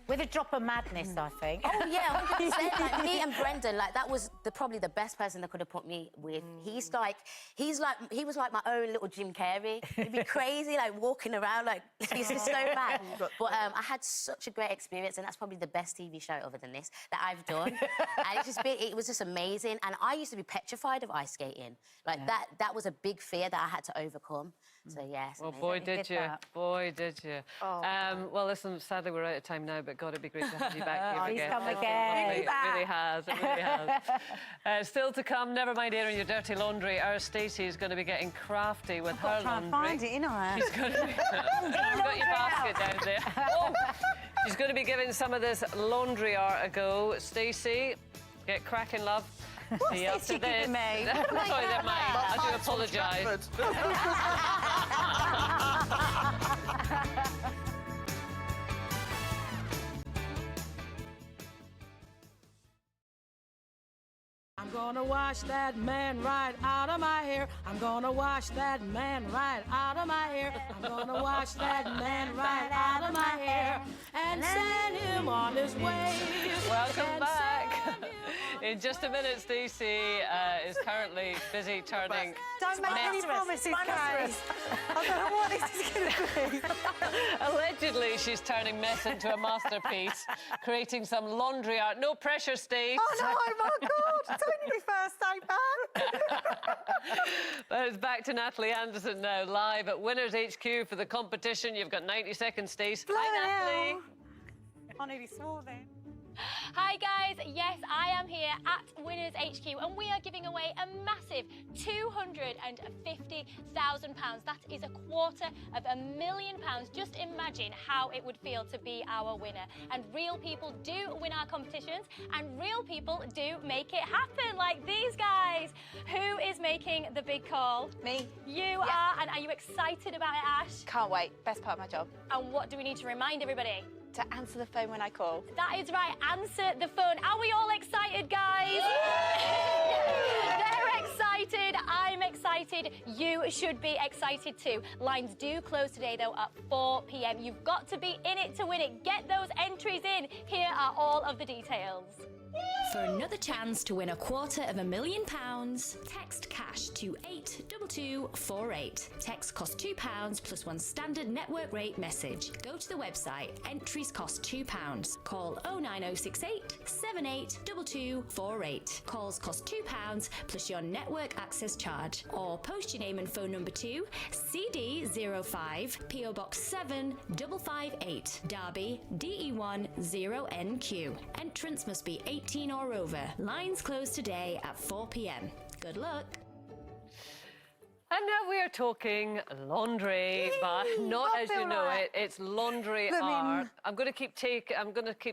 [SPEAKER 5] With a drop of madness, I think.
[SPEAKER 13] Oh, yeah, 100%. Like, me and Brendan, like, that was probably the best person that could have put me with. He was like my own little Jim Carrey. He'd be crazy, like, walking around, like, he's just so mad. But I had such a great experience, and that's probably the best TV show other than this that I've done. And it was just amazing. And I used to be petrified of ice skating. Like, that was a big fear that I had to overcome. So, yes.
[SPEAKER 2] Well, boy, did you. Boy, did you.
[SPEAKER 3] Oh.
[SPEAKER 2] Well, listen, sadly, we're out of time now, but God, it'd be great to have you back here
[SPEAKER 5] He's
[SPEAKER 2] again.
[SPEAKER 5] come again.
[SPEAKER 2] It really has. It really has. Still to come, never mind airing your dirty laundry. Our Stacey is going to be getting crafty with her
[SPEAKER 3] Try
[SPEAKER 2] laundry.
[SPEAKER 3] and find it, innit?
[SPEAKER 2] She's going to be... You've got your basket down there. Oh, she's going to be giving some of this laundry art a go. Stacey, get cracking, love.
[SPEAKER 3] What's this you giving me?
[SPEAKER 2] Sorry, they're mine. I do apologise.
[SPEAKER 12] I'm gonna wash that man right out of my hair. I'm gonna wash that man right out of my hair. I'm gonna wash that man right out of my hair and send him on his way.
[SPEAKER 2] Welcome back. In just a minute, Stacey is currently busy turning...
[SPEAKER 3] Don't make any promises, guys. I don't know what this is going to be.
[SPEAKER 2] Allegedly, she's turning mess into a masterpiece, creating some laundry art. No pressure, Stacey.
[SPEAKER 3] Oh, no, my God. It's only my first day back.
[SPEAKER 2] But it's back to Natalie Anderson now, live at Winners HQ for the competition. You've got 90 seconds, Stacey. Hi, Natalie.
[SPEAKER 3] I nearly swore then.
[SPEAKER 6] Hi guys, yes, I am here at Winners HQ and we are giving away a massive £250,000. That is £250,000. Just imagine how it would feel to be our winner. And real people do win our competitions and real people do make it happen, like these guys. Who is making the big call?
[SPEAKER 14] Me.
[SPEAKER 6] You are, and are you excited about it, Ash?
[SPEAKER 14] Can't wait. Best part of my job.
[SPEAKER 6] And what do we need to remind everybody?
[SPEAKER 14] To answer the phone when I call.
[SPEAKER 6] That is right, answer the phone. Are we all excited, guys? They're excited, I'm excited, you should be excited too. Lines do close today though at 4 p.m. You've got to be in it to win it. Get those entries in. Here are all of the details.
[SPEAKER 8] For another chance to win £250,000, text cash to 82248. Text costs £2 plus one standard network rate message. Go to the website. Entries cost £2. Call 09068 782248. Calls cost £2 plus your network access charge. Or post your name and phone number to CD05 PO Box 7558 Derby DE1 0NQ. Entrance must be 18 or over. Lines close today at 4 p.m. Good luck.
[SPEAKER 2] And now we are talking laundry, but not as you know it. It's laundry art. I'm going to keep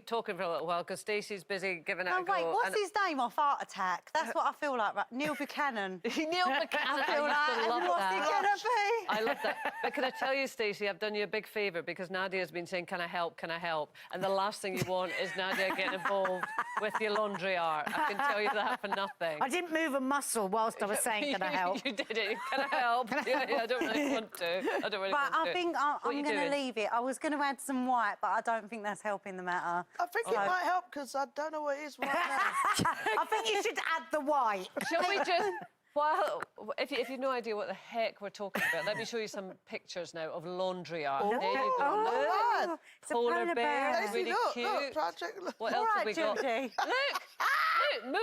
[SPEAKER 2] talking for a little while because Stacey's busy giving it a go.
[SPEAKER 3] Wait, what's his name off Art Attack? That's what I feel like, right? Neil Buchanan.
[SPEAKER 2] Neil Buchanan.
[SPEAKER 3] I feel like, and what's he gonna be?
[SPEAKER 2] I love that. But can I tell you, Stacey, I've done you a big favour because Nadia's been saying, can I help, can I help? And the last thing you want is Nadia getting involved with your laundry art. I can tell you that for nothing.
[SPEAKER 5] I didn't move a muscle whilst I was saying, can I help?
[SPEAKER 2] You did it. Can I help? Yeah, I don't really want to. I don't really want to.
[SPEAKER 3] But I think I'm going to leave it. I was going to add some white, but I don't think that's helping the matter.
[SPEAKER 4] I think it might help because I don't know what it is right now.
[SPEAKER 5] I think you should add the white.
[SPEAKER 2] Shall we just... Well, if you've no idea what the heck we're talking about, let me show you some pictures now of laundry art. There you go.
[SPEAKER 3] Oh,
[SPEAKER 2] Look. Polar bear,
[SPEAKER 4] Stacey,
[SPEAKER 2] really
[SPEAKER 4] look,
[SPEAKER 2] cute.
[SPEAKER 4] Look, try and check, look.
[SPEAKER 2] What else have we got?
[SPEAKER 3] Judy.
[SPEAKER 2] Look, move.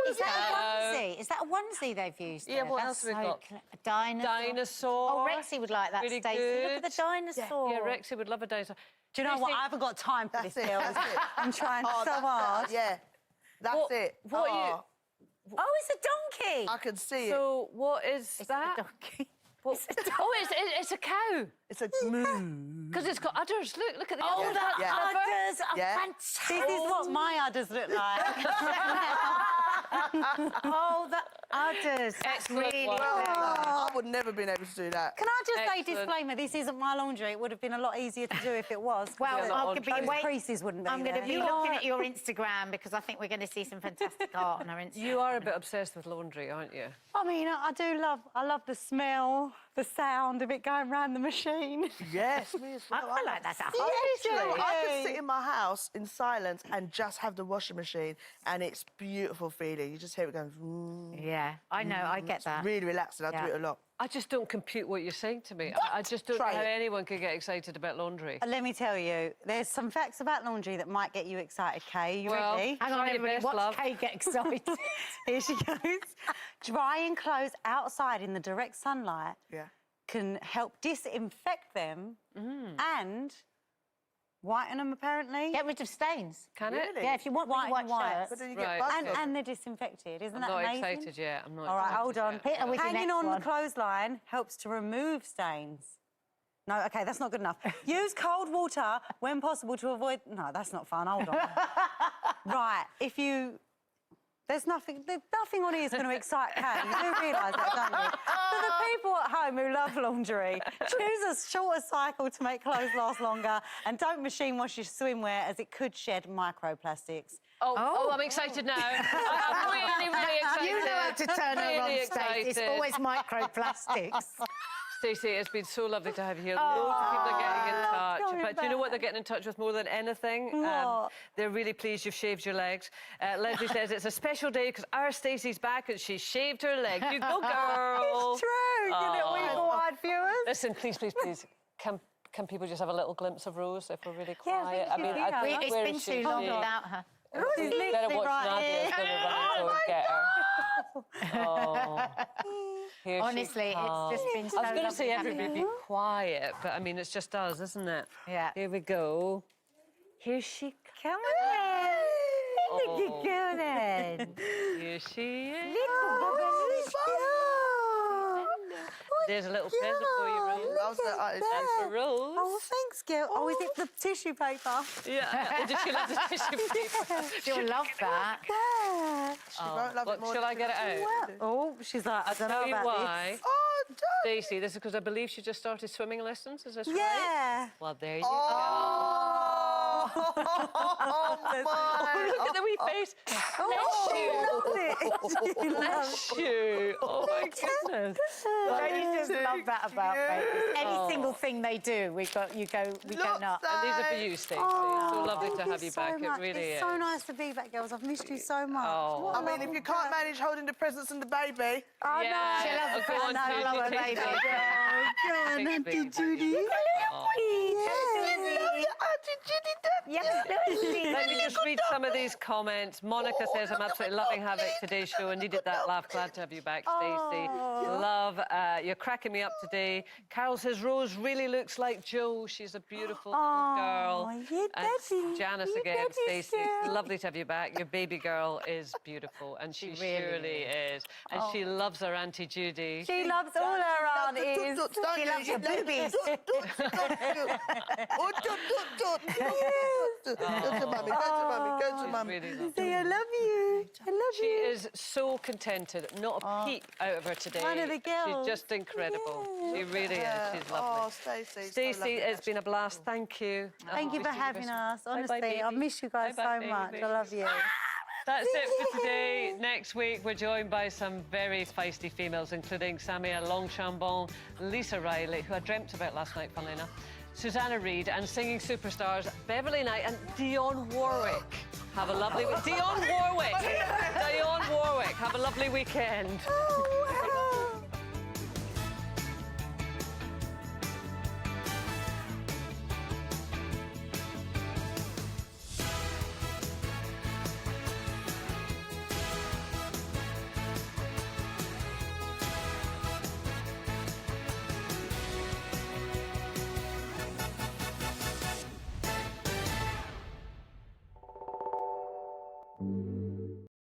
[SPEAKER 5] Is that a onesie? Is that a onesie they've used?
[SPEAKER 2] Yeah,
[SPEAKER 5] there?
[SPEAKER 2] what else have we got?
[SPEAKER 5] A dinosaur.
[SPEAKER 2] Dinosaur.
[SPEAKER 5] Oh, Rexy would like that,
[SPEAKER 2] Really
[SPEAKER 5] Stacey.
[SPEAKER 2] good.
[SPEAKER 5] Look at the dinosaur.
[SPEAKER 2] Yeah, Rexy would love a dinosaur.
[SPEAKER 3] Do you know what? I haven't got time for this,
[SPEAKER 4] That's it,
[SPEAKER 3] girls.
[SPEAKER 4] that's it.
[SPEAKER 3] I'm trying so hard.
[SPEAKER 4] Yeah, that's it.
[SPEAKER 2] What are you...
[SPEAKER 5] Oh, it's a donkey.
[SPEAKER 4] I can see it.
[SPEAKER 2] So what is that?
[SPEAKER 5] A donkey.
[SPEAKER 2] It's a cow.
[SPEAKER 4] It's a moo.
[SPEAKER 2] Because it's got udders. Look at the
[SPEAKER 5] Oh,
[SPEAKER 2] udders.
[SPEAKER 5] the udders are fantastic.
[SPEAKER 3] This is what my udders look like.
[SPEAKER 5] Oh, the udders. That's
[SPEAKER 2] Excellent
[SPEAKER 5] really
[SPEAKER 2] work.
[SPEAKER 4] I would never been able to do that.
[SPEAKER 3] Can I just say,
[SPEAKER 2] Excellent.
[SPEAKER 3] disclaimer, this isn't my laundry. It would have been a lot easier to do if it was.
[SPEAKER 5] Well, I'll be
[SPEAKER 3] Those creases wouldn't be
[SPEAKER 5] I'm going to
[SPEAKER 3] there.
[SPEAKER 5] be looking at your Instagram because I think we're going to see some fantastic art on our Instagram.
[SPEAKER 2] You are a bit obsessed with laundry, aren't you?
[SPEAKER 3] I mean, I love the smell, the sound of it going round the machine.
[SPEAKER 4] Yes, me as well.
[SPEAKER 5] I like that.
[SPEAKER 4] Honestly, I could sit in my house in silence and just have the washing machine, and it's a beautiful feeling. You just hear it going.
[SPEAKER 5] Yeah, I know, I get that.
[SPEAKER 4] Really relaxing. I do it a lot.
[SPEAKER 2] I just don't compute what you're saying to me. I just don't know how anyone could get excited about laundry.
[SPEAKER 3] Let me tell you, there's some facts about laundry that might get you excited, Kay. You ready?
[SPEAKER 5] Hang on, everybody. Watch Kay get excited.
[SPEAKER 3] Here she goes. Drying clothes outside in the direct sunlight can help disinfect them and whiten them, apparently.
[SPEAKER 5] Get rid of stains.
[SPEAKER 2] Can it?
[SPEAKER 3] Really?
[SPEAKER 5] Yeah, if you want really white shirts.
[SPEAKER 4] But then you get bugs on
[SPEAKER 3] And they're disinfected. Isn't
[SPEAKER 2] I'm
[SPEAKER 3] that
[SPEAKER 2] not
[SPEAKER 3] amazing?
[SPEAKER 2] excited yet. I'm not
[SPEAKER 3] All right,
[SPEAKER 2] excited
[SPEAKER 3] hold on.
[SPEAKER 2] yet.
[SPEAKER 5] Hit her with your
[SPEAKER 3] Hanging
[SPEAKER 5] next
[SPEAKER 3] on
[SPEAKER 5] one.
[SPEAKER 3] the clothesline helps to remove stains. No, OK, that's not good enough. Use cold water when possible to avoid... No, that's not fun. Hold on. Right, if you... There's nothing on here is going to excite Kat. You do realise that, don't you? For the people at home who love laundry, choose a shorter cycle to make clothes last longer and don't machine wash your swimwear as it could shed microplastics.
[SPEAKER 2] Oh, I'm excited now. I'm really, really excited.
[SPEAKER 5] You know how to turn her on,
[SPEAKER 2] Really
[SPEAKER 5] Stacey. It's
[SPEAKER 2] excited.
[SPEAKER 5] always microplastics.
[SPEAKER 2] Stacey, it's been so lovely to have you here. Loads of people are getting in touch. But do you know what they're getting in touch with more than anything?
[SPEAKER 3] What?
[SPEAKER 2] They're really pleased you've shaved your legs. Leslie says it's a special day because our Stacey's back and she shaved her legs. You go, girl.
[SPEAKER 3] It's true. You know, we've wide viewers.
[SPEAKER 2] Listen, please, please, please. Can people just have a little glimpse of Rose if we're really
[SPEAKER 3] Yeah,
[SPEAKER 2] quiet?
[SPEAKER 3] I think she's here.
[SPEAKER 5] It's
[SPEAKER 2] where
[SPEAKER 5] been
[SPEAKER 2] is she?
[SPEAKER 5] too long
[SPEAKER 2] She-
[SPEAKER 5] without her.
[SPEAKER 3] She's
[SPEAKER 2] Better
[SPEAKER 3] literally
[SPEAKER 2] watch
[SPEAKER 3] right
[SPEAKER 2] Nadia's
[SPEAKER 3] here.
[SPEAKER 2] going to run over and get her. Oh. Here she
[SPEAKER 5] Honestly, it's just been so
[SPEAKER 2] I was going to
[SPEAKER 5] lovely
[SPEAKER 2] say
[SPEAKER 5] having
[SPEAKER 2] everybody
[SPEAKER 5] you.
[SPEAKER 2] be quiet, but I mean, it's just us, isn't it?
[SPEAKER 5] Yeah.
[SPEAKER 2] Here we go. Here she
[SPEAKER 3] Come on. Look
[SPEAKER 2] Oh.
[SPEAKER 3] at girl then.
[SPEAKER 2] Here she is. There's a little present for you, Rose. And for Rose.
[SPEAKER 3] Oh, thanks, girl. Oh, is it the tissue paper?
[SPEAKER 2] Yeah. Did she love the tissue paper?
[SPEAKER 5] She'll love that.
[SPEAKER 3] Yeah.
[SPEAKER 4] She won't love it more
[SPEAKER 2] Shall
[SPEAKER 4] than
[SPEAKER 2] I get it out?
[SPEAKER 3] Well, oh, she's like, I don't know
[SPEAKER 2] Tell you
[SPEAKER 3] about
[SPEAKER 2] why.
[SPEAKER 3] this.
[SPEAKER 4] Oh, don't.
[SPEAKER 2] Stacey, this is because I believe she just started swimming lessons. Is this right?
[SPEAKER 3] Yeah.
[SPEAKER 2] Well, there you
[SPEAKER 4] Oh, my.
[SPEAKER 2] go. Look at the wee face.
[SPEAKER 3] Oh, she loves it.
[SPEAKER 2] Bless you. Oh, my goodness.
[SPEAKER 5] Don't you just love that about babies? Any
[SPEAKER 2] Oh.
[SPEAKER 5] single thing they do, we go nuts.
[SPEAKER 2] And these are for you, Stacey.
[SPEAKER 3] Oh,
[SPEAKER 2] so lovely to
[SPEAKER 3] thank
[SPEAKER 2] have you
[SPEAKER 3] so
[SPEAKER 2] back.
[SPEAKER 3] much.
[SPEAKER 2] It really
[SPEAKER 3] it's
[SPEAKER 2] is.
[SPEAKER 3] so nice to be back, girls. I've missed you so much.
[SPEAKER 2] Oh.
[SPEAKER 3] What a
[SPEAKER 4] I mean, if
[SPEAKER 3] lovely
[SPEAKER 4] you can't
[SPEAKER 3] girl.
[SPEAKER 4] manage holding the presents and the baby.
[SPEAKER 3] Oh,
[SPEAKER 2] Yeah.
[SPEAKER 3] no.
[SPEAKER 5] She'll have the
[SPEAKER 2] Go on,
[SPEAKER 5] present and
[SPEAKER 2] Judy,
[SPEAKER 5] love her
[SPEAKER 2] take
[SPEAKER 5] baby.
[SPEAKER 2] that.
[SPEAKER 3] Go on,
[SPEAKER 2] Take
[SPEAKER 3] Auntie
[SPEAKER 2] baby.
[SPEAKER 3] Judy.
[SPEAKER 2] Let me just read some of these comments. Monica says, I'm absolutely loving having today's show and needed that laugh. Glad to have you back, Stacey. Love, you're cracking me up today. Carol says, Rose really looks like Jo. She's a beautiful little girl.
[SPEAKER 3] you
[SPEAKER 2] And
[SPEAKER 3] daddy.
[SPEAKER 2] Janice
[SPEAKER 3] You
[SPEAKER 2] again,
[SPEAKER 3] daddy
[SPEAKER 2] Stacey.
[SPEAKER 3] girl.
[SPEAKER 2] Lovely to have you back. Your baby girl is beautiful, and she
[SPEAKER 5] really
[SPEAKER 2] surely is. And she loves her Auntie Judy.
[SPEAKER 3] She loves all her aunties.
[SPEAKER 5] She loves your boobies.
[SPEAKER 4] Go to mummy, go to mummy, go to
[SPEAKER 2] She's
[SPEAKER 4] mummy.
[SPEAKER 2] really lovely.
[SPEAKER 3] Say, I love you. I love
[SPEAKER 2] She
[SPEAKER 3] you.
[SPEAKER 2] is so contented. Not a peep out of her today.
[SPEAKER 3] One of the girls.
[SPEAKER 2] She's just incredible. She really is. She's
[SPEAKER 4] Oh,
[SPEAKER 2] lovely.
[SPEAKER 4] Stacey.
[SPEAKER 2] Stacey, it's been a blast. Thank you.
[SPEAKER 3] Thank you for having us. Honestly,
[SPEAKER 2] baby.
[SPEAKER 3] I miss you guys
[SPEAKER 2] Bye-bye,
[SPEAKER 3] so much.
[SPEAKER 2] baby.
[SPEAKER 3] I love you.
[SPEAKER 2] That's it for today. Next week, we're joined by some very feisty females, including Samia Longchambon, Lisa Riley, who I dreamt about last night, funnily enough, Susanna Reid, and singing superstars Beverly Knight and Dionne Warwick. Have a lovely week. Dionne Warwick! Dionne Warwick. Have a lovely weekend.
[SPEAKER 15] Wow.